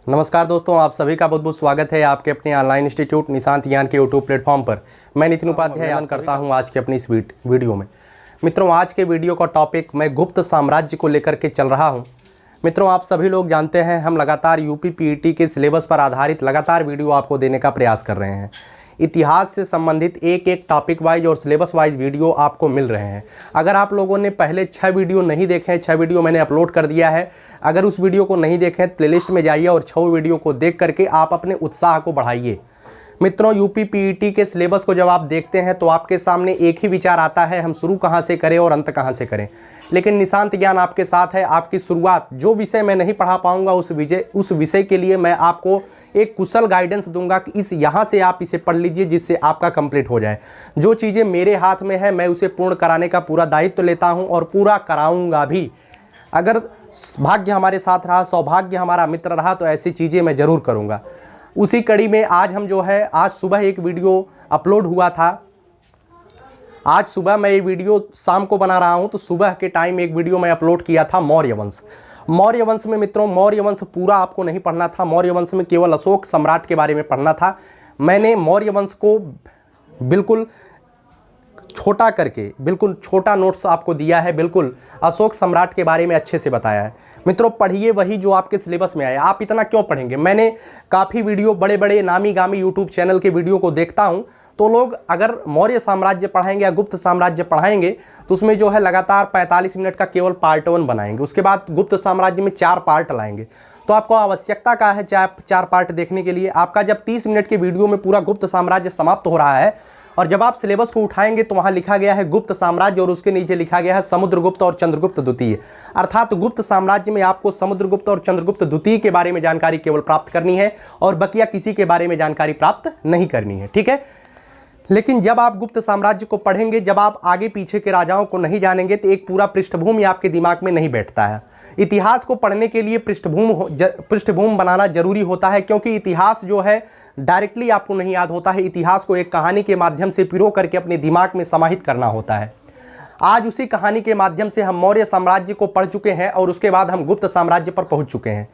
नमस्कार दोस्तों, आप सभी का बहुत बहुत स्वागत है आपके अपने ऑनलाइन इंस्टीट्यूट निशांत ज्ञान के यूट्यूब प्लेटफॉर्म पर। मैं नितिन उपाध्याय यान करता हूं आज के अपनी इस वीडियो में। मित्रों, आज के वीडियो का टॉपिक मैं गुप्त साम्राज्य को लेकर के चल रहा हूं। मित्रों, आप सभी लोग जानते हैं हम लगातार यूपी पीईटी के सिलेबस पर आधारित लगातार वीडियो आपको देने का प्रयास कर रहे हैं। इतिहास से संबंधित एक एक टॉपिक वाइज और सिलेबस वाइज वीडियो आपको मिल रहे हैं। अगर आप लोगों ने पहले 6 वीडियो नहीं देखे हैं, 6 वीडियो मैंने अपलोड कर दिया है। अगर उस वीडियो को नहीं देखें तो प्लेलिस्ट में जाइए और 6 वीडियो को देख करके आप अपने उत्साह को बढ़ाइए। मित्रों, यूपी पीईटी के सिलेबस को जब आप देखते हैं तो आपके सामने एक ही विचार आता है, हम शुरू कहाँ से करें और अंत कहाँ से करें। लेकिन निशांत ज्ञान आपके साथ है। आपकी शुरुआत जो विषय मैं नहीं पढ़ा पाऊंगा उस विषय के लिए मैं आपको एक कुशल गाइडेंस दूंगा कि यहाँ से आप इसे पढ़ लीजिए जिससे आपका कंप्लीट हो जाए। जो चीज़ें मेरे हाथ में है मैं उसे पूर्ण कराने का पूरा दायित्व लेता हूँ और पूरा कराऊँगा भी। अगर भाग्य हमारे साथ रहा, सौभाग्य हमारा मित्र रहा तो ऐसी चीज़ें मैं ज़रूर करूँगा। उसी कड़ी में आज हम जो है आज सुबह एक वीडियो अपलोड हुआ था। आज सुबह मैं ये वीडियो शाम को बना रहा हूँ तो सुबह के टाइम एक वीडियो मैं अपलोड किया था मौर्य वंश। मौर्य वंश में मित्रों, मौर्य वंश पूरा आपको नहीं पढ़ना था। मौर्य वंश में केवल अशोक सम्राट के बारे में पढ़ना था। मैंने मौर्य वंश को बिल्कुल छोटा करके बिल्कुल छोटा नोट्स आपको दिया है। बिल्कुल अशोक सम्राट के बारे में अच्छे से बताया है। मित्रों, पढ़िए वही जो आपके सिलेबस में आया। आप इतना क्यों पढ़ेंगे? मैंने काफ़ी वीडियो बड़े बड़े नामी गामी यूट्यूब चैनल के वीडियो को देखता हूं तो लोग अगर मौर्य साम्राज्य पढ़ाएंगे या गुप्त साम्राज्य पढ़ाएंगे तो उसमें जो है लगातार 45 मिनट का केवल पार्ट 1 बनाएंगे। उसके बाद गुप्त साम्राज्य में 4 पार्ट लाएंगे। तो आपको आवश्यकता क्या है 4 पार्ट देखने के लिए? आपका जब 30 मिनट के वीडियो में पूरा गुप्त साम्राज्य समाप्त हो रहा है और जब आप सिलेबस को उठाएंगे तो वहाँ लिखा गया है गुप्त साम्राज्य और उसके नीचे लिखा गया है समुद्रगुप्त और चंद्रगुप्त द्वितीय। अर्थात गुप्त साम्राज्य में आपको समुद्रगुप्त और चंद्रगुप्त द्वितीय के बारे में जानकारी केवल प्राप्त करनी है और बकिया किसी के बारे में जानकारी प्राप्त नहीं करनी है। ठीक है। लेकिन जब आप गुप्त साम्राज्य को पढ़ेंगे, जब आप आगे पीछे के राजाओं को नहीं जानेंगे तो एक पूरा पृष्ठभूमि आपके दिमाग में नहीं बैठता है। इतिहास को पढ़ने के लिए पृष्ठभूमि बनाना जरूरी होता है, क्योंकि इतिहास जो है डायरेक्टली आपको नहीं याद होता है। इतिहास को एक कहानी के माध्यम से पिरो करके अपने दिमाग में समाहित करना होता है। आज उसी कहानी के माध्यम से हम मौर्य साम्राज्य को पढ़ चुके हैं और उसके बाद हम गुप्त साम्राज्य पर पहुंच चुके हैं।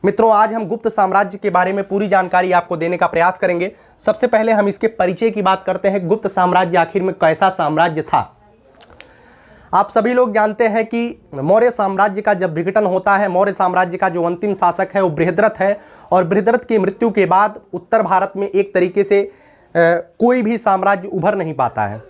मित्रों, आज हम गुप्त साम्राज्य के बारे में पूरी जानकारी आपको देने का प्रयास करेंगे। सबसे पहले हम इसके परिचय की बात करते हैं। गुप्त साम्राज्य आखिर में कैसा साम्राज्य था? आप सभी लोग जानते हैं कि मौर्य साम्राज्य का जब विघटन होता है, मौर्य साम्राज्य का जो अंतिम शासक है वो बृहद्रथ है और बृहद्रथ की मृत्यु के बाद उत्तर भारत में एक तरीके से कोई भी साम्राज्य उभर नहीं पाता है।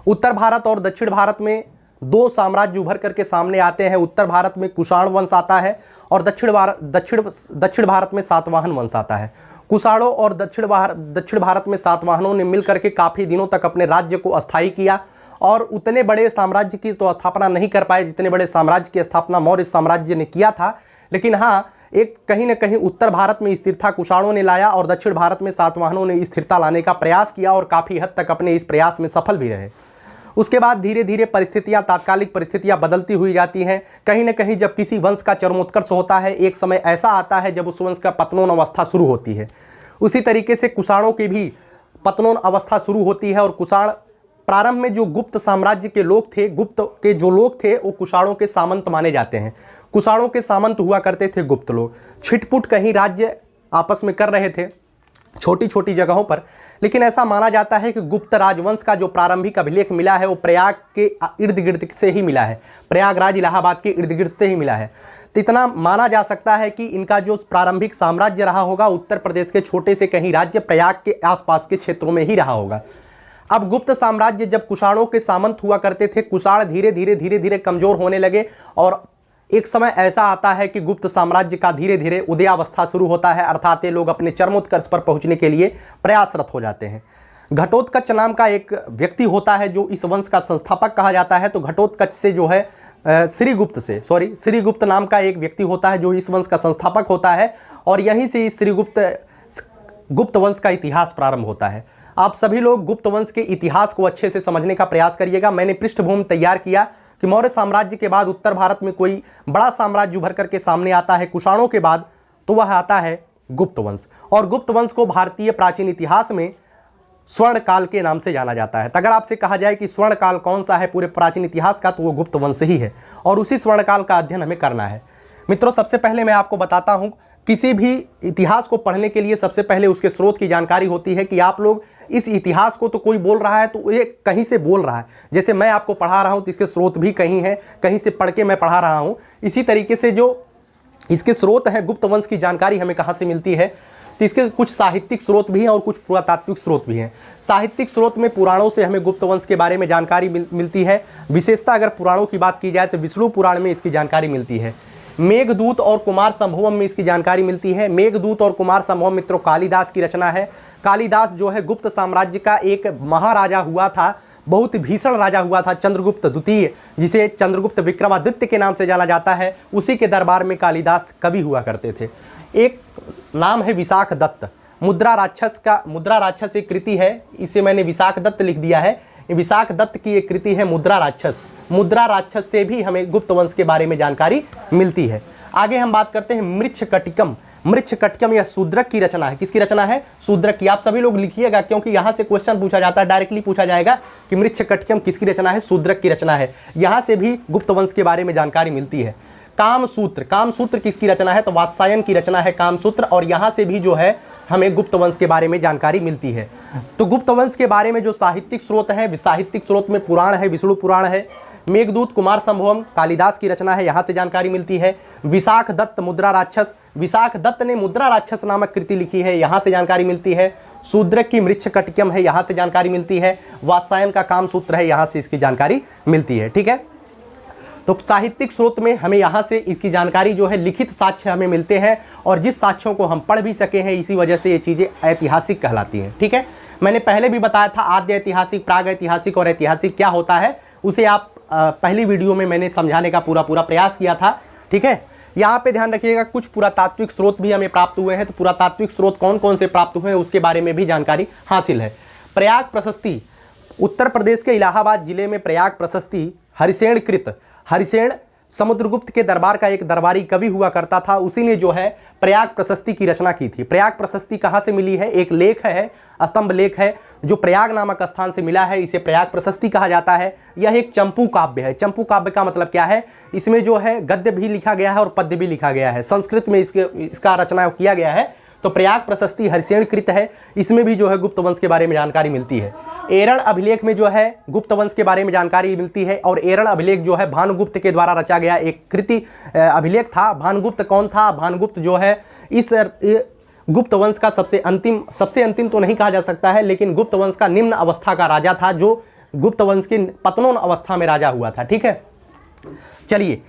उत्तर भारत और दक्षिण भारत में 2 साम्राज्य उभर करके सामने आते हैं। उत्तर भारत में कुषाण वंश आता है और दक्षिण भारत में सातवाहन वंश आता है। कुषाणों और दक्षिण भारत में सातवाहनों ने मिलकर के काफ़ी दिनों तक अपने राज्य को अस्थायी किया और उतने बड़े साम्राज्य की तो स्थापना नहीं कर पाए जितने बड़े साम्राज्य की स्थापना मौर्य साम्राज्य ने किया था। लेकिन हाँ, एक कहीं न कहीं उत्तर भारत में स्थिरता कुषाणों ने लाया और दक्षिण भारत में सातवाहनों ने स्थिरता लाने का प्रयास किया और काफ़ी हद तक अपने इस प्रयास में सफल भी रहे। उसके बाद धीरे धीरे तात्कालिक परिस्थितियाँ बदलती हुई जाती हैं। कहीं न कहीं जब किसी वंश का चरमोत्कर्ष होता है, एक समय ऐसा आता है जब उस वंश का पतनोन अवस्था शुरू होती है। उसी तरीके से कुषाणों की भी पतनोन अवस्था शुरू होती है और कुषाण प्रारंभ में जो गुप्त साम्राज्य के लोग थे, गुप्त के जो लोग थे वो कुषाणों के सामंत माने जाते हैं। कुषाणों के सामंत हुआ करते थे गुप्त लोग। छिटपुट कहीं राज्य आपस में कर रहे थे छोटी छोटी जगहों पर। लेकिन ऐसा माना जाता है कि गुप्त राजवंश का जो प्रारंभिक अभिलेख मिला है वो प्रयाग के इर्द गिर्द से ही मिला है, प्रयागराज इलाहाबाद के इर्द गिर्द से ही मिला है। तो इतना माना जा सकता है कि इनका जो प्रारंभिक साम्राज्य रहा होगा उत्तर प्रदेश के छोटे से कहीं राज्य प्रयाग के आसपास के क्षेत्रों में ही रहा होगा। अब गुप्त साम्राज्य जब कुषाणों के सामंत हुआ करते थे, कुषाण धीरे धीरे कमज़ोर होने लगे और एक समय ऐसा आता है कि गुप्त साम्राज्य का धीरे धीरे उदयावस्था शुरू होता है। अर्थात ये लोग अपने चरमोत्कर्ष पर पहुंचने के लिए प्रयासरत हो जाते हैं। घटोत्कच नाम का एक व्यक्ति होता है जो इस वंश का संस्थापक कहा जाता है। तो घटोत्कच से जो है श्रीगुप्त नाम का एक व्यक्ति होता है जो इस वंश का संस्थापक होता है और यहीं से इस गुप्त वंश का इतिहास प्रारंभ होता है। आप सभी लोग गुप्त वंश के इतिहास को अच्छे से समझने का प्रयास करिएगा। मैंने पृष्ठभूमि तैयार किया कि मौर्य साम्राज्य के बाद उत्तर भारत में कोई बड़ा साम्राज्य उभर करके सामने आता है कुषाणों के बाद, तो वह आता है गुप्त वंश। और गुप्त वंश को भारतीय प्राचीन इतिहास में स्वर्ण काल के नाम से जाना जाता है। तो अगर आपसे कहा जाए कि स्वर्ण काल कौन सा है पूरे प्राचीन इतिहास का, तो वो गुप्त वंश ही है और उसी स्वर्ण काल का अध्ययन हमें करना है। मित्रों, सबसे पहले मैं आपको बताता हूँ किसी भी इतिहास को पढ़ने के लिए सबसे पहले उसके स्रोत की जानकारी होती है कि आप लोग इस इतिहास को तो कोई बोल रहा है तो ये कहीं से बोल रहा है। जैसे मैं आपको पढ़ा रहा हूँ तो इसके स्रोत भी कहीं हैं, कहीं से पढ़ के मैं पढ़ा रहा हूँ। इसी तरीके से जो इसके स्रोत हैं, गुप्त वंश की जानकारी हमें कहाँ से मिलती है, तो इसके कुछ साहित्यिक स्रोत भी हैं और कुछ पुरातात्विक स्रोत भी हैं। साहित्यिक स्रोत में पुराणों से हमें गुप्त वंश के बारे में जानकारी मिलती है। विशेषता अगर पुराणों की बात की जाए तो विष्णु पुराण में इसकी जानकारी मिलती है। मेघदूत और कुमार संभवम में इसकी जानकारी मिलती है। मेघदूत और कुमार संभवम मित्रों कालिदास की रचना है। कालिदास जो है गुप्त साम्राज्य का एक महाराजा हुआ था, बहुत भीषण राजा हुआ था, चंद्रगुप्त द्वितीय, जिसे चंद्रगुप्त विक्रमादित्य के नाम से जाना जाता है। उसी के दरबार में कालिदास कवि हुआ करते थे। एक नाम है विशाख दत्त। मुद्रा राक्षस एक कृति है, इसे मैंने विशाख दत्त लिख दिया है। विशाख दत्त की एक कृति है मुद्रा राक्षस। मुद्रा राक्षस से भी हमें गुप्त वंश के बारे में जानकारी मिलती है। आगे हम बात करते हैं मृच्छकटिकम। मृच्छकटिकम यह शूद्रक की रचना है। किसकी रचना है? शूद्रक की। आप सभी लोग लिखिएगा क्योंकि यहाँ से क्वेश्चन पूछा जाता है, डायरेक्टली पूछा जाएगा कि मृच्छकटिकम किसकी रचना है? शूद्रक की रचना है। यहाँ से भी गुप्त वंश के बारे में जानकारी मिलती है। कामसूत्र, कामसूत्र किसकी रचना है? तो वात्सायन की रचना है कामसूत्र, और यहाँ से भी जो है हमें गुप्त वंश के बारे में जानकारी मिलती है। तो गुप्त वंश के बारे में जो साहित्यिक स्रोत हैं, साहित्यिक स्रोत में पुराण है, विष्णु पुराण है। मेघदूत कुमार संभवम कालिदास की रचना है, यहाँ से जानकारी मिलती है। विशाख दत्त मुद्रा राक्षस, विशाख दत्त ने मुद्रा राक्षस नामक कृति लिखी है, यहाँ से जानकारी मिलती है। शूद्रक की मृच्छकटिकम है, यहाँ से जानकारी मिलती है। वात्सायन का कामसूत्र है, यहाँ से इसकी जानकारी मिलती है। ठीक है, तो साहित्यिक स्रोत में हमें यहाँ से इसकी जानकारी जो है, लिखित साक्ष्य हमें मिलते हैं, और जिस साक्ष्यों को हम पढ़ भी सके हैं, इसी वजह से ये चीज़ें ऐतिहासिक कहलाती हैं। ठीक है, मैंने पहले भी बताया था आद्य ऐतिहासिक, प्राग ऐतिहासिक और ऐतिहासिक क्या होता है, उसे आप पहली वीडियो में मैंने समझाने का पूरा प्रयास किया था। ठीक है, यहाँ पे ध्यान रखिएगा कुछ पुरातात्विक स्रोत भी हमें प्राप्त हुए हैं। तो पुरातात्विक स्रोत कौन कौन से प्राप्त हुए हैं उसके बारे में भी जानकारी हासिल है। प्रयाग प्रशस्ति, उत्तर प्रदेश के इलाहाबाद जिले में प्रयाग प्रशस्ति हरिसेन कृत, हरिसेन समुद्रगुप्त के दरबार का एक दरबारी कवि हुआ करता था, उसी ने जो है प्रयाग प्रशस्ति की रचना की थी। प्रयाग प्रशस्ति कहाँ से मिली है? एक लेख है, स्तंभ लेख है, जो प्रयाग नामक स्थान से मिला है, इसे प्रयाग प्रशस्ति कहा जाता है। यह एक चंपू काव्य है। चंपू काव्य का मतलब क्या है? इसमें जो है गद्य भी लिखा गया है और पद्य भी लिखा गया है, संस्कृत में इसका रचना किया गया है। तो प्रयाग प्रशस्ति हरिसेन कृत है, इसमें भी जो है गुप्त वंश के बारे में जानकारी मिलती है। एरण अभिलेख में जो है गुप्त वंश के बारे में जानकारी मिलती है, और एरण अभिलेख जो है भानुगुप्त के द्वारा रचा गया एक कृति अभिलेख था। भानुगुप्त कौन था? भानुगुप्त जो है इस गुप्त वंश का सबसे अंतिम तो नहीं कहा जा सकता है, लेकिन गुप्त वंश का निम्न अवस्था का राजा था, जो गुप्त वंश की पतनोन अवस्था में राजा हुआ था। ठीक है, चलिए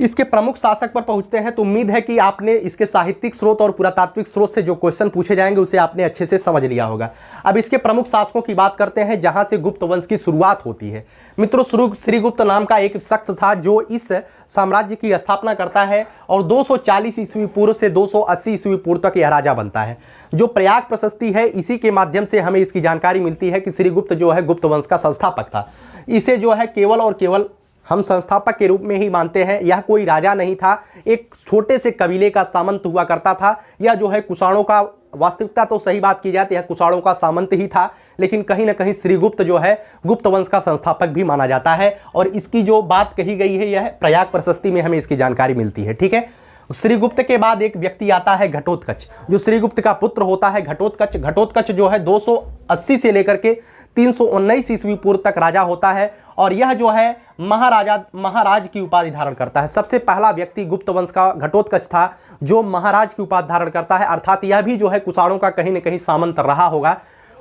इसके प्रमुख शासक पर पहुंचते हैं। तो उम्मीद है कि आपने इसके साहित्यिक स्रोत और पुरातात्विक स्रोत से जो क्वेश्चन पूछे जाएंगे उसे आपने अच्छे से समझ लिया होगा। अब इसके प्रमुख शासकों की बात करते हैं जहां से गुप्त वंश की शुरुआत होती है। मित्रों, श्रीगुप्त नाम का एक शख्स था जो इस साम्राज्य की स्थापना करता है, और 240 ईस्वी पूर्व से 280 ईस्वी पूर्व तक यह राजा बनता है। जो प्रयाग प्रशस्ति है, इसी के माध्यम से हमें इसकी जानकारी मिलती है कि श्रीगुप्त जो है गुप्त वंश का संस्थापक था। इसे जो है केवल और केवल हम संस्थापक के रूप में ही मानते हैं। यह कोई राजा नहीं था, एक छोटे से कबीले का सामंत हुआ करता था। यह जो है कुषाणों का, वास्तविकता तो सही बात की जाए तो यह कुषाणों का सामंत ही था, लेकिन कहीं ना कहीं श्रीगुप्त जो है गुप्त वंश का संस्थापक भी माना जाता है। और इसकी जो बात कही गई है, यह प्रयाग प्रशस्ति में हमें इसकी जानकारी मिलती है। ठीक है, श्रीगुप्त के बाद एक व्यक्ति आता है घटोत्कच, जो श्रीगुप्त का पुत्र होता है घटोत्कच। घटोत्कच जो है 280 से लेकर के 319 ईस्वी पूर्व तक राजा होता है, और यह जो है महाराज की उपाधि धारण करता है। सबसे पहला व्यक्ति गुप्त वंश का घटोत्कच था जो महाराज की उपाधि धारण करता है, अर्थात यह भी जो है कुषाणों का कहीं न कहीं सामंत रहा होगा।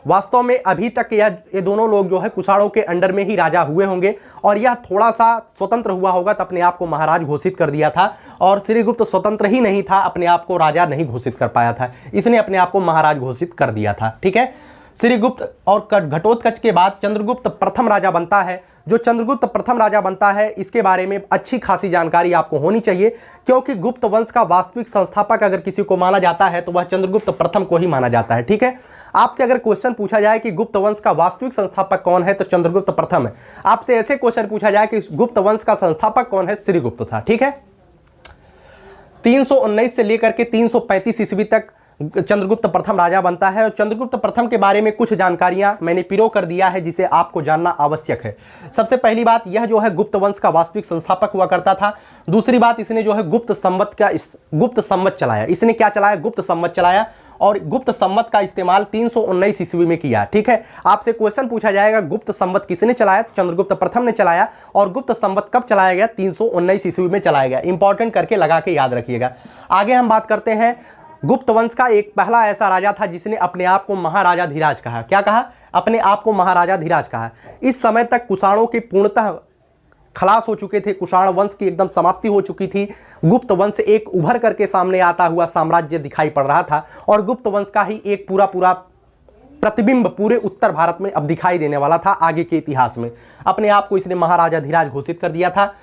वास्तव में अभी तक ये दोनों लोग जो है कुषाणों के अंडर में ही राजा हुए होंगे, और यह थोड़ा सा स्वतंत्र हुआ होगा तो अपने आप को महाराज घोषित कर दिया था। और श्रीगुप्त स्वतंत्र ही नहीं था, अपने आप को राजा नहीं घोषित कर पाया था, इसने अपने आप को महाराज घोषित कर दिया था। ठीक है, श्रीगुप्त और घटोत्कच के बाद चंद्रगुप्त प्रथम राजा बनता है। जो चंद्रगुप्त प्रथम राजा बनता है, इसके बारे में अच्छी खासी जानकारी आपको होनी चाहिए, क्योंकि गुप्त वंश का वास्तविक संस्थापक अगर किसी को माना जाता है तो वह चंद्रगुप्त प्रथम को ही माना जाता है। ठीक है, आपसे अगर क्वेश्चन पूछा जाए कि गुप्त वंश का वास्तविक संस्थापक कौन है, तो चंद्रगुप्त प्रथम है। आपसे ऐसे क्वेश्चन पूछा जाए कि गुप्त वंश का संस्थापक कौन है, श्रीगुप्त था। ठीक है, 319 से लेकर के 335 ईस्वी तक चंद्रगुप्त प्रथम राजा बनता है। और चंद्रगुप्त प्रथम के बारे में कुछ जानकारियां मैंने पिरो कर दिया है जिसे आपको जानना आवश्यक है। सबसे पहली बात, यह जो है गुप्त वंश का वास्तविक संस्थापक हुआ करता था। दूसरी बात, इसने जो है गुप्त संवत चलाया। इसने क्या चलाया? गुप्त संवत चलाया। और गुप्त संवत का इस्तेमाल 319 ईस्वी में किया। ठीक है, आपसे क्वेश्चन पूछा जाएगा गुप्त संवत किसने चलाया? तो चंद्रगुप्त प्रथम ने चलाया। और गुप्त संवत कब चलाया गया? 319 ईस्वी में चलाया गया। इंपॉर्टेंट करके लगा के याद रखिएगा। आगे हम बात करते हैं, गुप्त वंश का एक पहला ऐसा राजा था जिसने अपने आप को महाराजाधिराज कहा। क्या कहा? अपने आप को महाराजाधिराज कहा। इस समय तक कुषाणों के पूर्णतः खलास हो चुके थे, कुषाण वंश की एकदम समाप्ति हो चुकी थी। गुप्त वंश एक उभर करके सामने आता हुआ साम्राज्य दिखाई पड़ रहा था और गुप्त वंश का ही एक पूरा प्रतिबिंब पूरे उत्तर भारत में अब दिखाई देने वाला था। आगे के इतिहास में अपने आप को इसने महाराजाधिराज घोषित कर दिया था।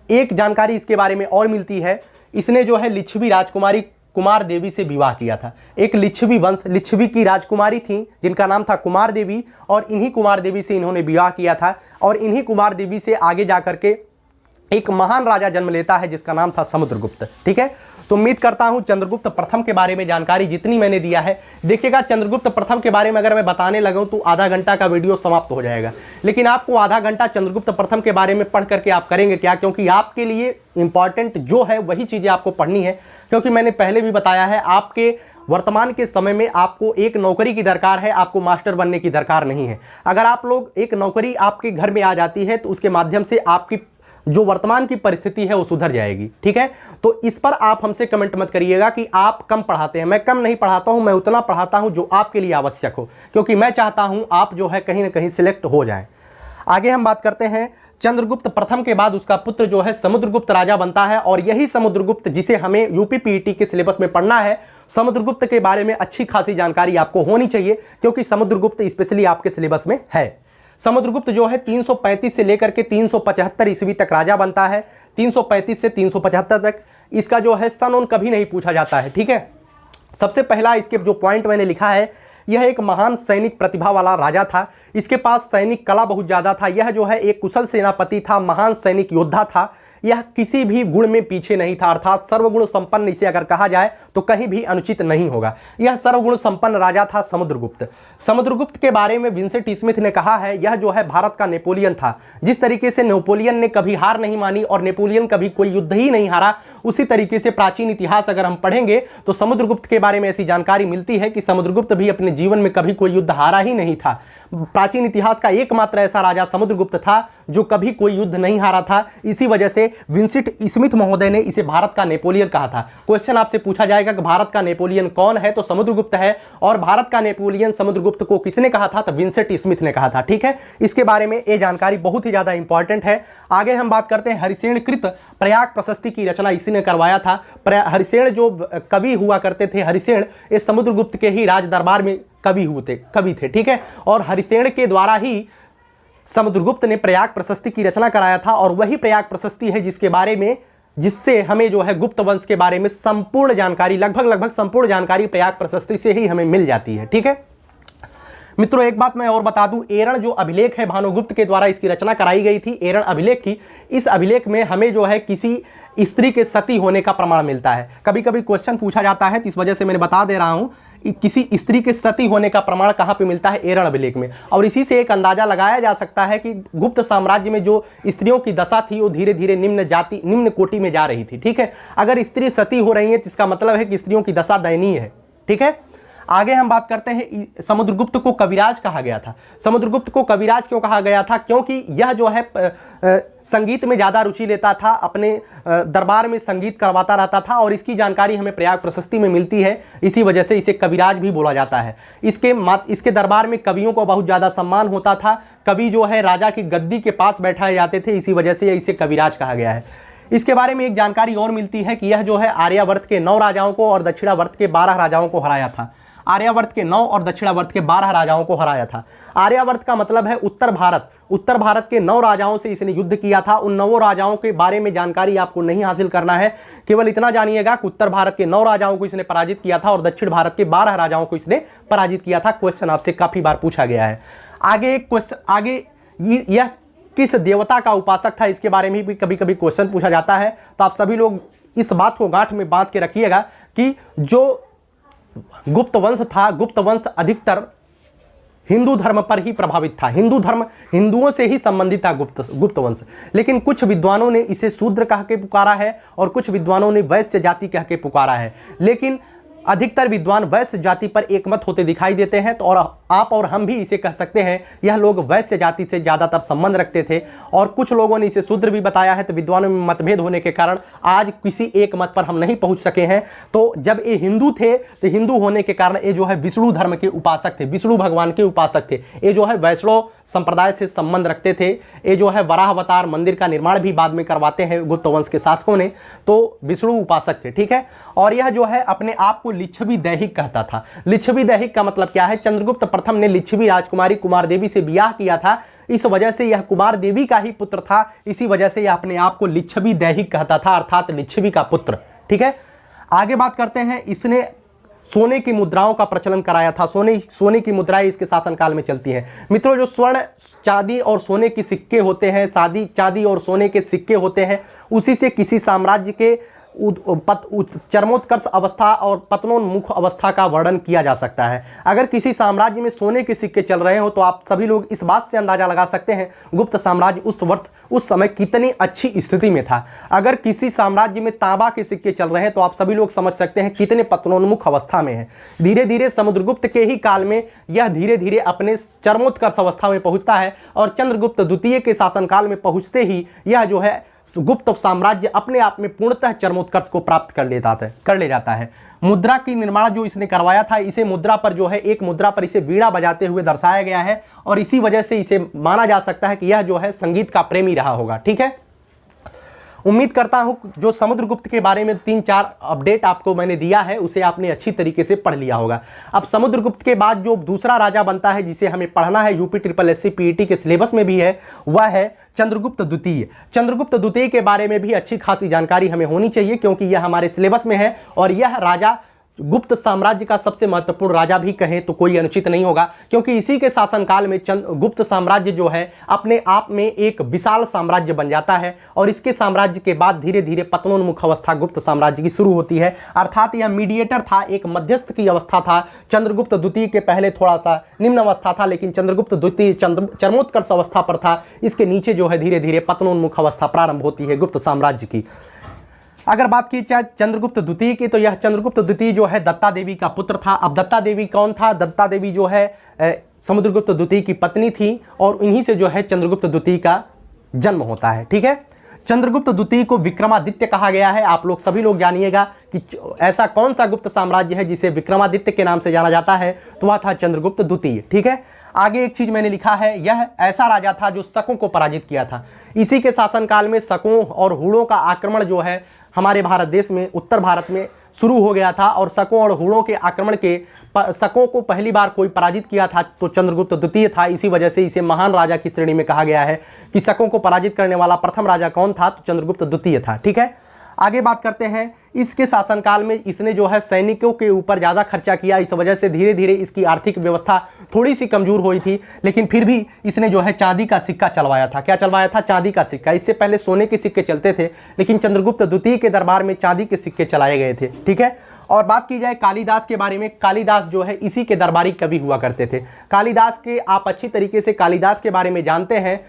एक जानकारी इसके बारे में और मिलती है, इसने जो है लिच्छवी राजकुमारी कुमार देवी से विवाह किया था। एक लिच्छवी की राजकुमारी थी जिनका नाम था कुमार देवी, और इन्हीं कुमार देवी से इन्होंने विवाह किया था। और इन्हीं कुमार देवी से आगे जाकर के एक महान राजा जन्म लेता है जिसका नाम था समुद्रगुप्त। ठीक है, तो उम्मीद करता हूं चंद्रगुप्त प्रथम के बारे में जानकारी जितनी मैंने दिया है। देखिएगा, चंद्रगुप्त प्रथम के बारे में अगर मैं बताने लगूं तो आधा घंटा का वीडियो समाप्त हो जाएगा, लेकिन आपको आधा घंटा चंद्रगुप्त प्रथम के बारे में पढ़ करके आप करेंगे क्या? क्योंकि आपके लिए इंपॉर्टेंट जो है वही चीज़ें आपको पढ़नी है। क्योंकि मैंने पहले भी बताया है, आपके वर्तमान के समय में आपको एक नौकरी की दरकार है, आपको मास्टर बनने की दरकार नहीं है। अगर आप लोग एक नौकरी आपके घर में आ जाती है तो उसके माध्यम से आपकी जो वर्तमान की परिस्थिति है वो सुधर जाएगी। ठीक है, तो इस पर आप हमसे कमेंट मत करिएगा कि आप कम पढ़ाते हैं। मैं कम नहीं पढ़ाता हूं, मैं उतना पढ़ाता हूं जो आपके लिए आवश्यक हो, क्योंकि मैं चाहता हूं आप जो है कहीं ना कहीं सिलेक्ट हो जाएं। आगे हम बात करते हैं, चंद्रगुप्त प्रथम के बाद उसका पुत्र जो है समुद्रगुप्त राजा बनता है। और यही समुद्रगुप्त जिसे हमें यूपी पीईटी के सिलेबस में पढ़ना है, समुद्रगुप्त के बारे में अच्छी खासी जानकारी आपको होनी चाहिए, क्योंकि समुद्रगुप्त स्पेशली आपके सिलेबस में है। समुद्रगुप्त जो है 335 से लेकर के 375 ईस्वी तक राजा बनता है। 335 से 375 तक इसका जो है सन उन कभी नहीं पूछा जाता है। ठीक है, सबसे पहला इसके जो पॉइंट मैंने लिखा है, यह एक महान सैनिक प्रतिभा वाला राजा था। इसके पास सैनिक कला बहुत ज़्यादा था। यह जो है एक कुशल सेनापति था, महान सैनिक योद्धा था। यह किसी भी गुण में पीछे नहीं था, अर्थात सर्वगुण संपन्न इसे अगर कहा जाए तो कहीं भी अनुचित नहीं होगा। यह सर्वगुण संपन्न राजा था समुद्रगुप्त। समुद्रगुप्त के बारे में विंसेंट स्मिथ ने कहा है, यह जो है भारत का नेपोलियन था। जिस तरीके से नेपोलियन ने कभी हार नहीं मानी और नेपोलियन कभी कोई युद्ध ही नहीं हारा, उसी तरीके से प्राचीन इतिहास अगर हम पढ़ेंगे तो समुद्रगुप्त के बारे में ऐसी जानकारी मिलती है कि समुद्रगुप्त भी अपने जीवन में कभी कोई युद्ध हारा ही नहीं था। प्राचीन इतिहास का एकमात्र ऐसा राजा समुद्रगुप्त था जो कभी कोई युद्ध नहीं हारा था। इसी वजह से विंसेंट स्मिथ महोदय ने इसे भारत का नेपोलियन कहा था। क्वेश्चन आपसे पूछा जाएगा कि भारत का नेपोलियन कौन है, तो समुद्रगुप्त है। और भारत का नेपोलियन समुद्रगुप्त को किसने कहा था? तो विंसेंट स्मिथ ने कहा था। ठीक है, इसके बारे में ये जानकारी बहुत ही ज्यादा इंपॉर्टेंट है। आगे हम बात करते हैं, हरिसेन कृत प्रयाग प्रशस्ति की रचना इसी ने करवाया था। हरिसेन जो कवि हुआ करते थे, हरिसेन ये समुद्रगुप्त के ही राज दरबार में कवि थे। ठीक है, और हरिसेन के द्वारा ही समुद्रगुप्त ने प्रयाग प्रशस्ति की रचना कराया था। और वही प्रयाग प्रशस्ति है जिससे हमें जो है गुप्त वंश के बारे में संपूर्ण जानकारी, लगभग संपूर्ण जानकारी प्रयाग प्रशस्ति से ही हमें मिल जाती है। ठीक है मित्रों, एक बात मैं और बता दूं, एरण जो अभिलेख है भानुगुप्त के द्वारा इसकी रचना कराई गई थी, एरण अभिलेख की। इस अभिलेख में हमें जो है किसी स्त्री के सती होने का प्रमाण मिलता है। कभी कभी क्वेश्चन पूछा जाता है, तो इस वजह से मैंने बता दे रहा हूं, किसी स्त्री के सती होने का प्रमाण कहाँ पे मिलता है? एरण अभिलेख में। और इसी से एक अंदाजा लगाया जा सकता है कि गुप्त साम्राज्य में जो स्त्रियों की दशा थी वो धीरे धीरे निम्न कोटि में जा रही थी। ठीक है, अगर स्त्री सती हो रही है तो इसका मतलब है कि स्त्रियों की दशा दयनीय है। ठीक है, आगे हम बात करते हैं, समुद्रगुप्त को कविराज कहा गया था। समुद्रगुप्त को कविराज क्यों कहा गया था? क्योंकि यह जो है संगीत में ज़्यादा रुचि लेता था, अपने दरबार में संगीत करवाता रहता था। और इसकी जानकारी हमें प्रयाग प्रशस्ति में मिलती है, इसी वजह से इसे कविराज भी बोला जाता है। इसके दरबार में कवियों को बहुत ज़्यादा सम्मान होता था। कवि जो है राजा की गद्दी के पास बैठाए जाते थे, इसी वजह से इसे कविराज कहा गया है। इसके बारे में एक जानकारी और मिलती है कि यह जो है आर्यावर्त के 9 राजाओं को और दक्षिणावर्त के 12 राजाओं को हराया था। आर्यावर्त के 9 और दक्षिणावर्त के 12 राजाओं को हराया था। आर्यावर्त का मतलब है उत्तर भारत। उत्तर भारत के 9 राजाओं से इसने युद्ध किया था। उन 9 राजाओं के बारे में जानकारी आपको नहीं हासिल करना है, केवल इतना जानिएगा कि उत्तर भारत के 9 राजाओं को इसने पराजित किया था और दक्षिण भारत के 12 राजाओं को इसने पराजित किया था। क्वेश्चन आपसे काफी बार पूछा गया है। आगे यह किस देवता का उपासक था, इसके बारे में भी कभी कभी क्वेश्चन पूछा जाता है। तो आप सभी लोग इस बात को गांठ में बांध के रखिएगा कि जो गुप्त वंश था। गुप्त वंश अधिकतर हिंदू धर्म पर ही प्रभावित था। हिंदू धर्म हिंदुओं से ही संबंधित था गुप्त वंश। लेकिन कुछ विद्वानों ने इसे शूद्र कह के पुकारा है और कुछ विद्वानों ने वैश्य जाति कह के पुकारा है। लेकिन अधिकतर विद्वान वैश्य जाति पर एकमत होते दिखाई देते हैं। तो और आप और हम भी इसे कह सकते हैं, यह लोग वैश्य जाति से ज़्यादातर संबंध रखते थे और कुछ लोगों ने इसे शूद्र भी बताया है। तो विद्वानों में मतभेद होने के कारण आज किसी एक मत पर हम नहीं पहुंच सके हैं। तो जब ये हिंदू थे तो हिंदू होने के कारण ये जो है विष्णु धर्म के उपासक थे, विष्णु भगवान के उपासक थे। ये जो है वैष्णव संप्रदाय से संबंध रखते थे। ये जो है वराह अवतार मंदिर का निर्माण भी बाद में करवाते हैं गुप्त वंश के शासकों ने। तो विष्णु उपासक थे, ठीक है। और यह जो है अपने आप को लिच्छवी दैहिक कहता था। लिच्छवी दैहिक का मतलब क्या है? चंद्रगुप्त प्रथम ने लिच्छवी राजकुमारी कुमार देवी से विवाह किया था। इस वजह से यह कुमार देवी का ही पुत्र था। इसी वजह से यह अपने आप को लिच्छवी दैहिक कहता था, अर्थात लिच्छवी का पुत्र, ठीक है। आगे बात करते हैं। इसने सोने की मुद्राओं का प्रचलन कराया था। सोने की मुद्राएं इसके शासनकाल में चलती हैं। मित्रों, जो स्वर्ण चांदी और सोने के सिक्के होते हैं, चांदी और सोने के सिक्के होते हैं, उसी से किसी साम्राज्य के चरमोत्कर्ष अवस्था और पतनोन्मुख अवस्था का वर्णन किया जा सकता है। अगर किसी साम्राज्य में सोने के सिक्के चल रहे हो तो आप सभी लोग इस बात से अंदाजा लगा सकते हैं गुप्त साम्राज्य उस समय कितनी अच्छी स्थिति में था। अगर किसी साम्राज्य में तांबा के सिक्के चल रहे हैं तो आप सभी लोग समझ सकते हैं कितने पतनोन्मुख अवस्था में है। धीरे धीरे समुद्रगुप्त के ही काल में यह धीरे धीरे अपने चरमोत्कर्ष अवस्था में पहुंचता है और चंद्रगुप्त द्वितीय के शासनकाल में पहुंचते ही यह जो है गुप्त साम्राज्य अपने आप में पूर्णतः चरमोत्कर्ष को प्राप्त कर ले जाता है। मुद्रा की निर्माण जो इसने करवाया था, इसे मुद्रा पर जो है एक मुद्रा पर इसे वीणा बजाते हुए दर्शाया गया है और इसी वजह से इसे माना जा सकता है कि यह जो है संगीत का प्रेमी रहा होगा, ठीक है। उम्मीद करता हूं जो समुद्रगुप्त के बारे में 3-4 अपडेट आपको मैंने दिया है उसे आपने अच्छी तरीके से पढ़ लिया होगा। अब समुद्रगुप्त के बाद जो दूसरा राजा बनता है जिसे हमें पढ़ना है, यूपी SSSC PET के सिलेबस में भी है, वह है चंद्रगुप्त द्वितीय। चंद्रगुप्त द्वितीय के बारे में भी अच्छी खासी जानकारी हमें होनी चाहिए क्योंकि यह हमारे सिलेबस में है और यह राजा गुप्त साम्राज्य का सबसे महत्वपूर्ण राजा भी कहें तो कोई अनुचित नहीं होगा क्योंकि इसी के शासनकाल में गुप्त साम्राज्य जो है अपने आप में एक विशाल साम्राज्य बन जाता है और इसके साम्राज्य के बाद धीरे धीरे पतनोन्मुख अवस्था गुप्त साम्राज्य की शुरू होती है। अर्थात यह मीडिएटर था, एक मध्यस्थ की अवस्था था। चंद्रगुप्त द्वितीय के पहले थोड़ा सा निम्न अवस्था था लेकिन चंद्रगुप्त द्वितीय चरमोत्कर्ष अवस्था पर था। इसके नीचे जो है धीरे धीरे पतनोन्मुख अवस्था प्रारंभ होती है गुप्त साम्राज्य की। अगर बात की जाए चंद्रगुप्त द्वितीय की तो यह चंद्रगुप्त द्वितीय जो है दत्ता देवी का पुत्र था। अब दत्ता देवी कौन था? दत्ता देवी जो है समुद्रगुप्त द्वितीय की पत्नी थी और इन्हीं से जो है चंद्रगुप्त द्वितीय का जन्म होता है, ठीक है। चंद्रगुप्त द्वितीय को विक्रमादित्य कहा गया है। आप लोग सभी लोग जानिएगा कि ऐसा कौन सा गुप्त साम्राज्य है जिसे विक्रमादित्य के नाम से जाना जाता है, तो वह था चंद्रगुप्त द्वितीय, ठीक है। आगे एक चीज मैंने लिखा है, यह ऐसा राजा था जो शकों को पराजित किया था। इसी के शासनकाल में शकों और हुड़ों का आक्रमण जो है हमारे भारत देश में, उत्तर भारत में शुरू हो गया था और शकों और हुड़ों के आक्रमण के शकों को पहली बार कोई पराजित किया था तो चंद्रगुप्त द्वितीय था। इसी वजह से इसे महान राजा की श्रेणी में कहा गया है कि शकों को पराजित करने वाला प्रथम राजा कौन था, तो चंद्रगुप्त द्वितीय था, ठीक है। आगे बात करते हैं। इसके शासनकाल में इसने जो है सैनिकों के ऊपर ज़्यादा खर्चा किया। इस वजह से धीरे धीरे इसकी आर्थिक व्यवस्था थोड़ी सी कमज़ोर हुई थी लेकिन फिर भी इसने जो है चांदी का सिक्का चलवाया था। क्या चलवाया था? चांदी का सिक्का। इससे पहले सोने के सिक्के चलते थे लेकिन चंद्रगुप्त द्वितीय के दरबार में चांदी के सिक्के चलाए गए थे, ठीक है। और बात की जाए कालिदास के बारे में, कालिदास जो है इसी के दरबारी कवि हुआ करते थे। कालिदास के आप अच्छी तरीके से कालिदास के बारे में जानते हैं।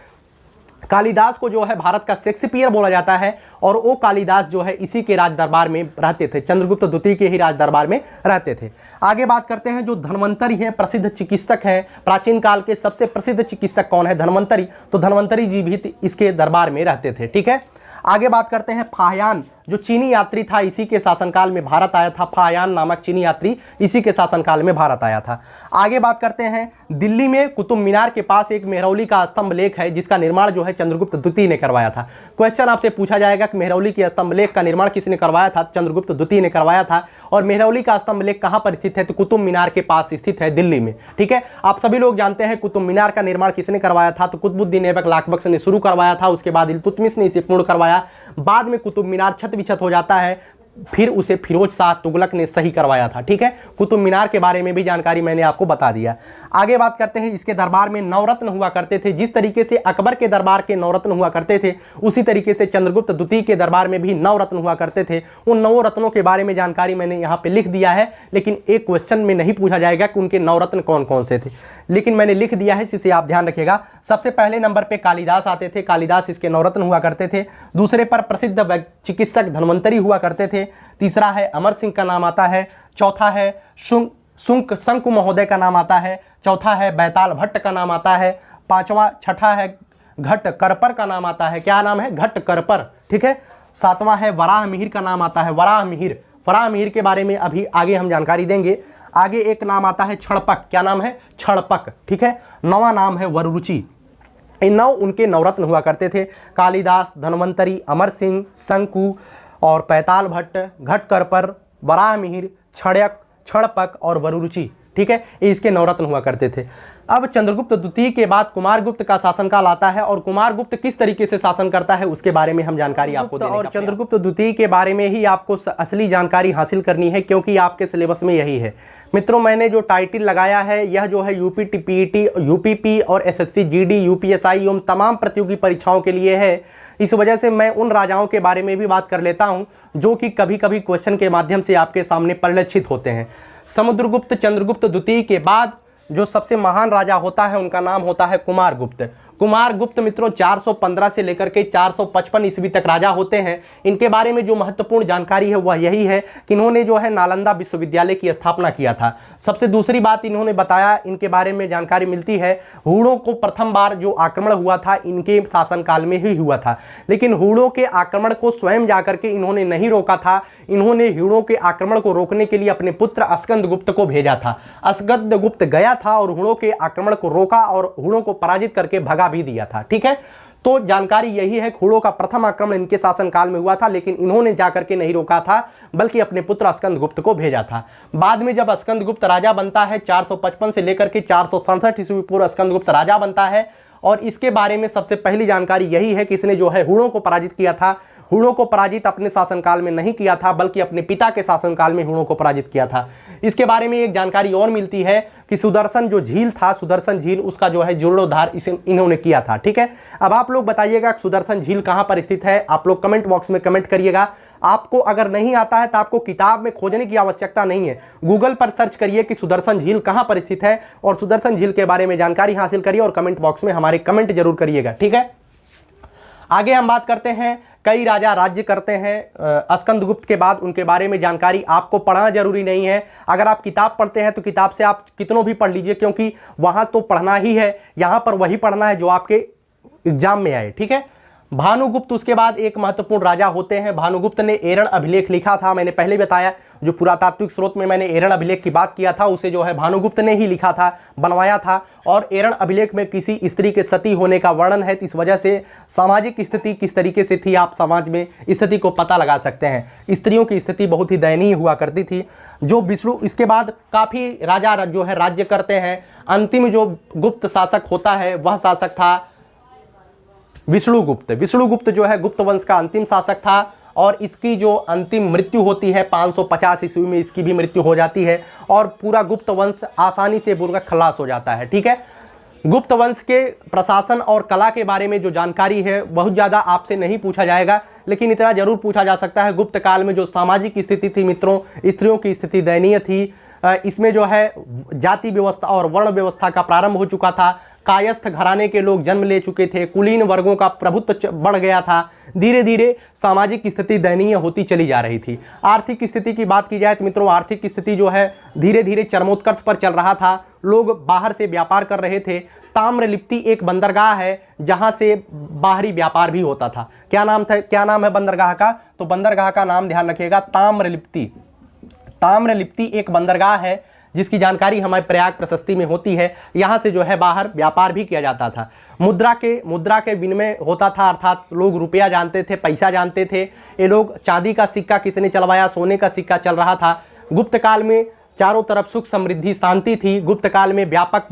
कालिदास को जो है भारत का शेक्सपियर बोला जाता है और वो कालिदास जो है इसी के राज दरबार में रहते थे, चंद्रगुप्त द्वितीय के ही राज दरबार में रहते थे। आगे बात करते हैं जो धन्वंतरी हैं, प्रसिद्ध चिकित्सक हैं। प्राचीन काल के सबसे प्रसिद्ध चिकित्सक कौन है? धन्वंतरी। तो धन्वंतरी जी भी इसके दरबार में रहते थे, ठीक है। आगे बात करते हैं फाहयान, जो चीनी यात्री था इसी के शासनकाल में भारत आया था। फाहयान नामक चीनी यात्री इसी के शासनकाल में भारत आया था। आगे बात करते हैं दिल्ली में कुतुब मीनार के पास एक मेहरौली का स्तंभ लेख है जिसका निर्माण जो है चंद्रगुप्त द्वितीय ने करवाया था। क्वेश्चन आपसे पूछा जाएगा कि मेहरौली के स्तंभ लेख का निर्माण किसने करवाया था? चंद्रगुप्त द्वितीय ने करवाया था। और मेहरौली का स्तंभ लेख कहाँ पर स्थित है? तो कुतुब मीनार के पास स्थित है, दिल्ली में, ठीक है। आप सभी लोग जानते हैं कुतुब मीनार का निर्माण किसने करवाया था? तो कुतुबुद्दीन ऐबक लाखबख्श ने शुरू करवाया था। उसके बाद इल्तुतमिश ने इसे पूर्ण करवाया। बाद में कुतुब मीनार छत विछत हो जाता है। फिर उसे फिरोज शाह तुगलक ने सही करवाया था। ठीक है, कुतुब मीनार के बारे में भी जानकारी मैंने आपको बता दिया। आगे बात करते हैं, इसके दरबार में नवरत्न हुआ करते थे। जिस तरीके से अकबर के दरबार के नवरत्न हुआ करते थे, उसी तरीके से चंद्रगुप्त द्वितीय के दरबार में भी नवरत्न हुआ करते थे। उन नवरत्नों के बारे में जानकारी मैंने यहाँ पे लिख दिया है, लेकिन एक क्वेश्चन में नहीं पूछा जाएगा कि उनके नवरत्न कौन कौन से थे, लेकिन मैंने लिख दिया है, इसे आप ध्यान रखिएगा। सबसे पहले नंबर पे कालिदास आते थे, कालिदास इसके नवरत्न हुआ करते थे। दूसरे पर प्रसिद्ध चिकित्सक धन्वंतरी हुआ करते थे। तीसरा है अमर सिंह का नाम आता है। चौथा है शंकु महोदय का नाम आता है। चौथा है बैताल भट्ट का नाम आता है। छठा है घट करपर का नाम आता है। क्या नाम है? घट करपर। ठीक है। सातवां है वराह मिहिर का नाम आता है। वराह मिहिर के बारे में अभी आगे हम जानकारी देंगे। आगे एक नाम आता है छड़पक। क्या नाम है? छड़पक। ठीक है। नौवां नाम है वररुचि। इन 9 उनके नवरत्न हुआ करते थे। कालिदास, धन्वंतरी, अमर सिंह, शंकु और पैताल भट्ट, घट करपर, वराह मिहिर, छड़पक और वररुचि। ठीक है, ये इसके नवरत्न हुआ करते थे। अब चंद्रगुप्त द्वितीय के बाद कुमारगुप्त का शासनकाल आता है, और कुमारगुप्त किस तरीके से शासन करता है उसके बारे में हम जानकारी आपको देंगे। और चंद्रगुप्त द्वितीय के बारे में ही आपको असली जानकारी हासिल करनी है, क्योंकि आपके सिलेबस में यही है। मित्रों, मैंने जो टाइटल लगाया है यह जो है यूपी टीपीटी, यूपीपी और एसएससी जीडी, यूपीएसआई एवं तमाम प्रतियोगी परीक्षाओं के लिए है। इस वजह से मैं उन राजाओं के बारे में भी बात कर लेता हूं जो कि कभी कभी क्वेश्चन के माध्यम से आपके सामने परिलक्षित होते हैं। समुद्रगुप्त चंद्रगुप्त द्वितीय के बाद जो सबसे महान राजा होता है उनका नाम होता है कुमारगुप्त। कुमारगुप्त मित्रों 415 से लेकर के 455 ईस्वी तक राजा होते हैं। इनके बारे में जो महत्वपूर्ण जानकारी है वह यही है कि इन्होंने जो है नालंदा विश्वविद्यालय की स्थापना किया था। सबसे दूसरी बात इन्होंने बताया, इनके बारे में जानकारी मिलती है, हूणों को प्रथम बार जो आक्रमण हुआ था इनके शासनकाल में ही हुआ था, लेकिन हूणों के आक्रमण को स्वयं जाकर के इन्होंने नहीं रोका था। इन्होंने हूणों के आक्रमण को रोकने के लिए अपने पुत्र अस्कंदगुप्त को भेजा था। अस्कंदगुप्त गया था और हूणों के आक्रमण को रोका और हूणों को पराजित करके भगा भी दिया था। ठीक है, तो जानकारी यही है, हूणों का प्रथम आक्रमण इनके शासनकाल में हुआ था, लेकिन इन्होंने जाकर के नहीं रोका था, बल्कि अपने पुत्र अस्कंदगुप्त को भेजा था। बाद में जब अस्कंदगुप्त राजा बनता है 455 से लेकर के 467 ईस्वी पूर्व अस्कंदगुप्त राजा बनता है, और इसके बारे में सबसे पहली जानकारी यही है कि इसने जो है हूणों को पराजित किया था। हूणों को पराजित अपने शासनकाल में नहीं किया था, बल्कि अपने पिता के शासनकाल में हूणों को पराजित किया था। इसके बारे में एक जानकारी और मिलती है कि सुदर्शन जो झील था, सुदर्शन झील, उसका जो है जीर्णोद्धार इन्होंने किया था। ठीक है, अब आप लोग बताइएगा सुदर्शन झील कहाँ पर स्थित है, आप लोग कमेंट बॉक्स में कमेंट करिएगा। आपको अगर नहीं आता है तो आपको किताब में खोजने की आवश्यकता नहीं है, गूगल पर सर्च करिए कि सुदर्शन झील कहाँ पर स्थित है, और सुदर्शन झील के बारे में जानकारी हासिल करिए और कमेंट बॉक्स में हमारे कमेंट जरूर करिएगा। ठीक है, आगे हम बात करते हैं, कई राजा राज्य करते हैं स्कंदगुप्त के बाद, उनके बारे में जानकारी आपको पढ़ना जरूरी नहीं है। अगर आप किताब पढ़ते हैं तो किताब से आप कितनों भी पढ़ लीजिए, क्योंकि वहाँ तो पढ़ना ही है, यहाँ पर वही पढ़ना है जो आपके एग्जाम में आए। ठीक है, भानुगुप्त उसके बाद एक महत्वपूर्ण राजा होते हैं। भानुगुप्त ने एरण अभिलेख लिखा था, मैंने पहले बताया, जो पुरातात्विक स्रोत में मैंने एरण अभिलेख की बात किया था उसे जो है भानुगुप्त ने ही लिखा था, बनवाया था। और एरण अभिलेख में किसी स्त्री के सती होने का वर्णन है, इस वजह से सामाजिक स्थिति किस तरीके से थी आप समाज में स्थिति को पता लगा सकते हैं। स्त्रियों की स्थिति बहुत ही दयनीय हुआ करती थी। जो विष्णु, इसके बाद काफ़ी राजा जो है राज्य करते हैं। अंतिम जो गुप्त शासक होता है वह शासक था विष्णुगुप्त। विष्णुगुप्त जो है गुप्त वंश का अंतिम शासक था, और इसकी जो अंतिम मृत्यु होती है 550 ईस्वी में इसकी भी मृत्यु हो जाती है, और पूरा गुप्त वंश आसानी से पूरा खलास हो जाता है। ठीक है, गुप्त वंश के प्रशासन और कला के बारे में जो जानकारी है बहुत ज़्यादा आपसे नहीं पूछा जाएगा, लेकिन इतना जरूर पूछा जा सकता है, गुप्त काल में जो सामाजिक स्थिति थी मित्रों, स्त्रियों की स्थिति दयनीय थी। इसमें जो है जाति व्यवस्था और वर्ण व्यवस्था का प्रारंभ हो चुका था। कायस्थ घराने के लोग जन्म ले चुके थे, कुलीन वर्गों का प्रभुत्व बढ़ गया था। धीरे धीरे सामाजिक स्थिति दयनीय होती चली जा रही थी। आर्थिक स्थिति की बात की जाए तो मित्रों, आर्थिक स्थिति जो है धीरे धीरे चरमोत्कर्ष पर चल रहा था। लोग बाहर से व्यापार कर रहे थे। ताम्रलिप्ति एक बंदरगाह है जहां से बाहरी व्यापार भी होता था। क्या नाम है बंदरगाह का? तो बंदरगाह का नाम ध्यान रखिएगा, ताम्रलिप्ति। ताम्रलिप्ति एक बंदरगाह है जिसकी जानकारी हमारे प्रयाग प्रशस्ति में होती है। यहाँ से जो है बाहर व्यापार भी किया जाता था। मुद्रा के विनिमय होता था, अर्थात लोग रुपया जानते थे, पैसा जानते थे। ये लोग चांदी का सिक्का किसने चलवाया, सोने का सिक्का चल रहा था। गुप्त काल में चारों तरफ सुख समृद्धि शांति थी। गुप्त काल में व्यापक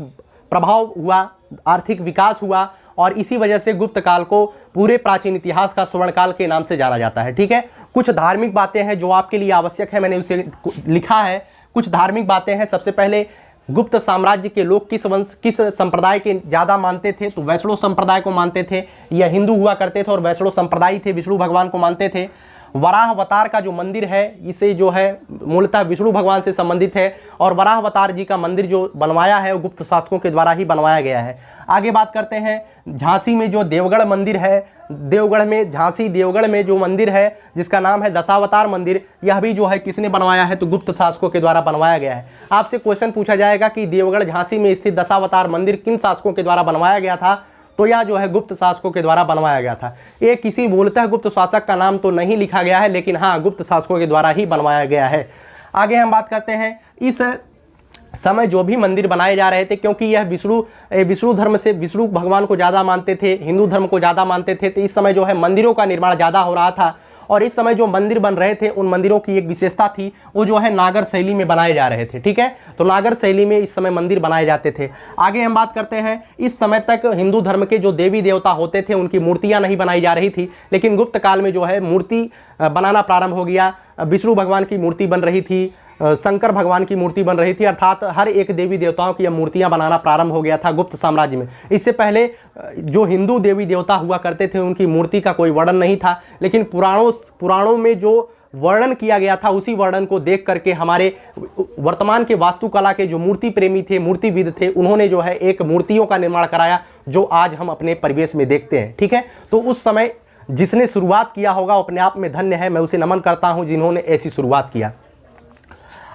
प्रभाव हुआ, आर्थिक विकास हुआ, और इसी वजह से गुप्त काल को पूरे प्राचीन इतिहास का स्वर्णकाल के नाम से जाना जाता है। ठीक है, कुछ धार्मिक बातें हैं जो आपके लिए आवश्यक है, मैंने उसे लिखा है। कुछ धार्मिक बातें हैं। सबसे पहले गुप्त साम्राज्य के लोग किस वंश किस संप्रदाय के ज़्यादा मानते थे, तो वैष्णव संप्रदाय को मानते थे। यह हिंदू हुआ करते थे और वैष्णव संप्रदाय थे, विष्णु भगवान को मानते थे। वराह अवतार का जो मंदिर है इसे जो है मूलतः विष्णु भगवान से संबंधित है और वराह अवतार जी का मंदिर जो बनवाया है वो गुप्त शासकों के द्वारा ही बनवाया गया है। आगे बात करते हैं झांसी में जो देवगढ़ मंदिर है, देवगढ़ में जो मंदिर है जिसका नाम है दशावतार मंदिर, यह भी जो है किसने बनवाया है, तो गुप्त शासकों के द्वारा बनवाया गया है। आपसे क्वेश्चन पूछा जाएगा कि देवगढ़ झांसी में स्थित दशावतार मंदिर किन शासकों के द्वारा बनवाया गया था, तो यह जो है गुप्त शासकों के द्वारा बनवाया गया था। ये किसी मूलतः गुप्त शासक का नाम तो नहीं लिखा गया है, लेकिन हाँ गुप्त शासकों के द्वारा ही बनवाया गया है। आगे हम बात करते हैं इस समय जो भी मंदिर बनाए जा रहे थे, क्योंकि यह विष्णु धर्म से विष्णु भगवान को ज़्यादा मानते थे, हिंदू धर्म को ज़्यादा मानते थे, तो इस समय जो है मंदिरों का निर्माण ज़्यादा हो रहा था। और इस समय जो मंदिर बन रहे थे उन मंदिरों की एक विशेषता थी, वो जो है नागर शैली में बनाए जा रहे थे। ठीक है, तो नागर शैली में इस समय मंदिर बनाए जाते थे। आगे हम बात करते हैं, इस समय तक हिंदू धर्म के जो देवी देवता होते थे उनकी मूर्तियां नहीं बनाई जा रही थी, लेकिन गुप्त काल में जो है मूर्ति बनाना प्रारंभ हो गया। विष्णु भगवान की मूर्ति बन रही थी, शंकर भगवान की मूर्ति बन रही थी, अर्थात हर एक देवी देवताओं की मूर्तियां बनाना प्रारंभ हो गया था गुप्त साम्राज्य में। इससे पहले जो हिंदू देवी देवता हुआ करते थे उनकी मूर्ति का कोई वर्णन नहीं था, लेकिन पुराणों में जो वर्णन किया गया था उसी वर्णन को देख करके हमारे वर्तमान के वास्तुकला के जो मूर्ति प्रेमी थे, मूर्तिविद थे, उन्होंने जो है एक मूर्तियों का निर्माण कराया जो आज हम अपने परिवेश में देखते हैं। ठीक है, तो उस समय जिसने शुरुआत किया होगा अपने आप में धन्य है, मैं उसे नमन करता हूं जिन्होंने ऐसी शुरुआत किया।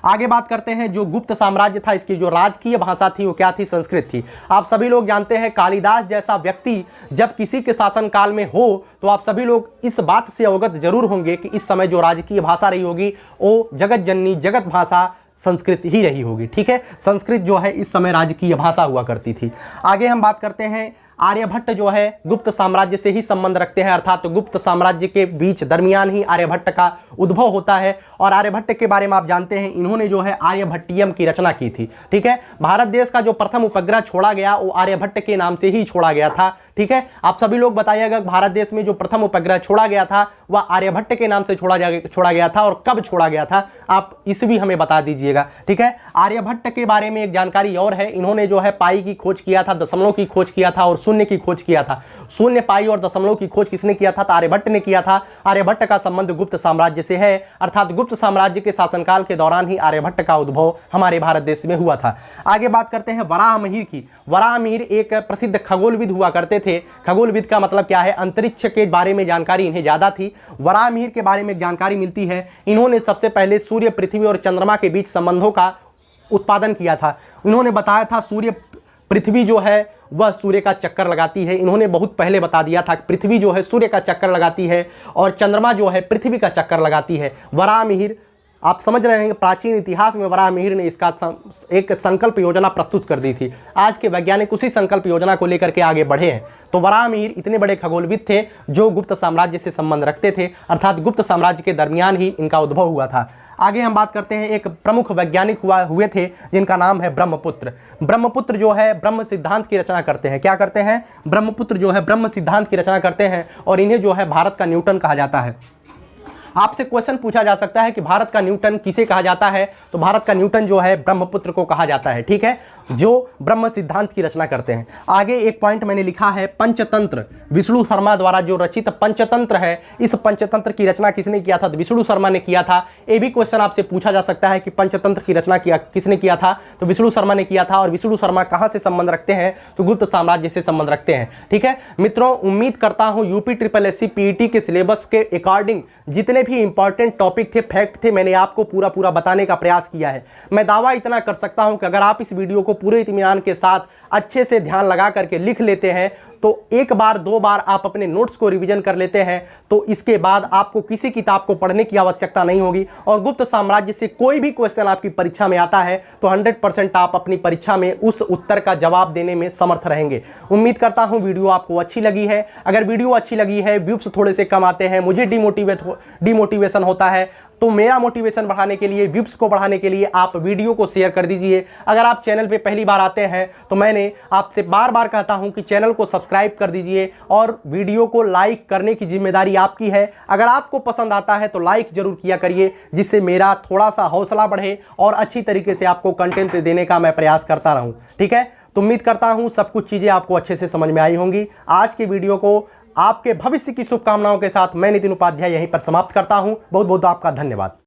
आगे बात करते हैं, जो गुप्त साम्राज्य था इसकी जो राजकीय भाषा थी वो क्या थी, संस्कृत थी। आप सभी लोग जानते हैं कालिदास जैसा व्यक्ति जब किसी के शासनकाल में हो तो आप सभी लोग इस बात से अवगत जरूर होंगे कि इस समय जो राजकीय भाषा रही होगी वो जगत जननी जगत भाषा संस्कृत ही रही होगी। ठीक है, संस्कृत जो है इस समय राजकीय भाषा हुआ करती थी। आगे हम बात करते हैं, आर्यभट्ट जो है गुप्त साम्राज्य से ही संबंध रखते हैं, अर्थात तो गुप्त साम्राज्य के बीच दरमियान ही आर्यभट्ट का उद्भव होता है। और आर्यभट्ट के बारे में आप जानते हैं इन्होंने जो है आर्यभट्टियम की रचना की थी। ठीक है, भारत देश का जो प्रथम उपग्रह छोड़ा गया वो आर्यभट्ट के नाम से ही छोड़ा गया था। ठीक है, आप सभी लोग बताइएगा भारत देश में जो प्रथम उपग्रह छोड़ा गया था वह आर्यभट्ट के नाम से छोड़ा गया था और कब छोड़ा गया था, आप इस भी हमें बता दीजिएगा। ठीक है, आर्यभट्ट के बारे में एक जानकारी और है, इन्होंने जो है पाई की खोज किया था, दशमलव की खोज किया था और शून्य की खोज किया था। शून्य, पाई और दशमलव की खोज किसने किया था, तो आर्यभट्ट ने किया था। आर्यभट्ट का संबंध गुप्त साम्राज्य से है, अर्थात गुप्त साम्राज्य के शासनकाल के दौरान ही आर्यभट्ट का उद्भव हमारे भारत देश में हुआ था। आगे बात करते हैं वराहमिहिर की। वराहमिहिर एक प्रसिद्ध खगोलविद हुआ करते थे। खगोलविद का मतलब क्या है, अंतरिक्ष के बारे में जानकारी इन्हें ज्यादा थी। वराहमिहिर के बारे में जानकारी मिलती है, इन्होंने सबसे पहले सूर्य, पृथ्वी और चंद्रमा के बीच संबंधों का उत्पादन किया था। इन्होंने बताया था सूर्य, पृथ्वी जो है वह सूर्य का चक्कर लगाती है। इन्होंने बहुत पहले बता दिया था पृथ्वी जो है सूर्य का चक्कर लगाती है और चंद्रमा जो है पृथ्वी का चक्कर लगाती है। वराहमिहिर, आप समझ रहे हैं, प्राचीन इतिहास में वराहमिहिर ने इसका एक संकल्प योजना प्रस्तुत कर दी थी। आज के वैज्ञानिक उसी संकल्प योजना को लेकर के आगे बढ़े हैं। तो वराहमिहिर इतने बड़े खगोलविद थे जो गुप्त साम्राज्य से संबंध रखते थे, अर्थात गुप्त साम्राज्य के दरमियान ही इनका उद्भव हुआ था। आगे हम बात करते हैं, एक प्रमुख वैज्ञानिक हुए थे जिनका नाम है ब्रह्मपुत्र। ब्रह्मपुत्र जो है ब्रह्म सिद्धांत की रचना करते हैं। क्या करते हैं, ब्रह्मपुत्र जो है ब्रह्म सिद्धांत की रचना करते हैं और इन्हें जो है भारत का न्यूटन कहा जाता है। आपसे क्वेश्चन पूछा जा सकता है कि भारत का न्यूटन किसे कहा जाता है, तो भारत का न्यूटन जो है ब्रह्मपुत्र को कहा जाता है। ठीक है, जो ब्रह्म सिद्धांत की रचना करते हैं। आगे एक पॉइंट मैंने लिखा है, पंचतंत्र। विष्णु शर्मा द्वारा जो रचित पंचतंत्र है, इस पंचतंत्र की रचना किसने किया था, तो विष्णु शर्मा ने किया था। ये भी क्वेश्चन आपसे पूछा जा सकता है कि पंचतंत्र की रचना किसने किया था, तो विष्णु शर्मा ने किया था। और विष्णु शर्मा कहाँ से संबंध रखते हैं, तो गुप्त साम्राज्य से संबंध रखते हैं। ठीक है मित्रों, उम्मीद करता हूँ UPSSC PET के सिलेबस के अकॉर्डिंग जितने भी इंपॉर्टेंट टॉपिक थे, फैक्ट थे, मैंने आपको पूरा बताने का प्रयास किया है। मैं दावा इतना कर सकता हूं कि अगर आप इस वीडियो को पूरे इत्मीनान के साथ अच्छे से ध्यान लगा करके लिख लेते हैं, तो एक बार दो बार आप अपने नोट्स को रिवीजन कर लेते हैं, तो इसके बाद आपको किसी किताब को पढ़ने की आवश्यकता नहीं होगी। और गुप्त साम्राज्य से कोई भी क्वेश्चन आपकी परीक्षा में आता है तो 100% आप अपनी परीक्षा में उस उत्तर का जवाब देने में समर्थ रहेंगे। उम्मीद करता हूं वीडियो आपको अच्छी लगी है। अगर वीडियो अच्छी लगी है, व्यूज थोड़े से कम आते हैं, मुझे डिमोटिवेशन होता है, तो मेरा मोटिवेशन बढ़ाने के लिए, व्यूज को बढ़ाने के लिए आप वीडियो को शेयर कर दीजिए। अगर आप चैनल पे पहली बार आते हैं तो मैंने आपसे बार बार कहता हूं कि चैनल को सब्सक्राइब सब्सक्राइब कर दीजिए और वीडियो को लाइक करने की जिम्मेदारी आपकी है। अगर आपको पसंद आता है तो लाइक जरूर किया करिए, जिससे मेरा थोड़ा सा हौसला बढ़े और अच्छी तरीके से आपको कंटेंट देने का मैं प्रयास करता रहूं। ठीक है, तो उम्मीद करता हूं सब कुछ चीज़ें आपको अच्छे से समझ में आई होंगी। आज के वीडियो को आपके भविष्य की शुभकामनाओं के साथ मैं नितिन उपाध्याय यहीं पर समाप्त करता हूं। बहुत बहुत आपका धन्यवाद।